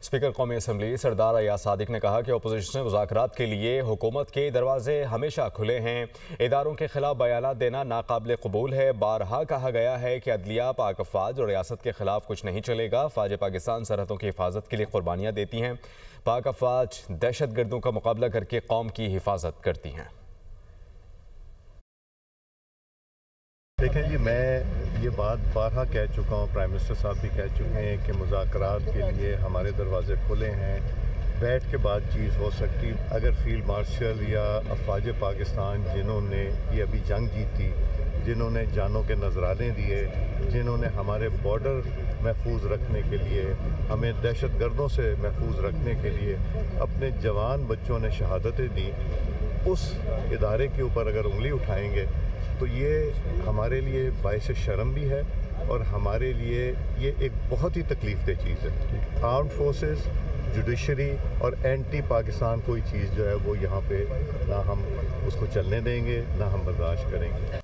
Speaker कौमी assembly सरदार अयाज सादिक ने कहा कि अपोजिशन से मुज़ाकरात के लिए हुकूमत के दरवाजे हमेशा खुले हैं। इदारों के खिलाफ बयानात देना नाकाबिल कबूल है। बारहा कहा गया है कि अदलिया, पाक फ़ौज और रियासत के खिलाफ कुछ नहीं चलेगा। फ़ौज पाकिस्तान सरहदों की हिफाजत के लिए कुर्बानियाँ देती हैं। पाक फ़ौज दहशत गर्दों का मुकाबला करके कौम की हिफाजत करती हैं। देखें जी, मैं ये बात बारहा कह चुका हूँ, प्राइम मिनिस्टर साहब भी कह चुके हैं कि मुज़ाकरात के लिए हमारे दरवाजे खुले हैं। बैठ के बातचीत हो सकती। अगर फील्ड मार्शल या अफवाज पाकिस्तान जिन्होंने ये अभी जंग जीती, जिन्होंने जानों के नजराने दिए, जिन्होंने हमारे बॉर्डर महफूज रखने के लिए, हमें दहशत गर्दों से महफूज रखने के लिए अपने जवान बच्चों ने शहादतें दी, उस इदारे के ऊपर अगर उंगली उठाएंगे तो ये हमारे लिए बाइस शर्म भी है और हमारे लिए ये एक बहुत ही तकलीफदेह चीज़ है। आर्म्ड फोर्सेस, जुडिशरी और एंटी पाकिस्तान कोई चीज़ जो है वो यहाँ पे ना हम उसको चलने देंगे, ना हम बर्दाश्त करेंगे।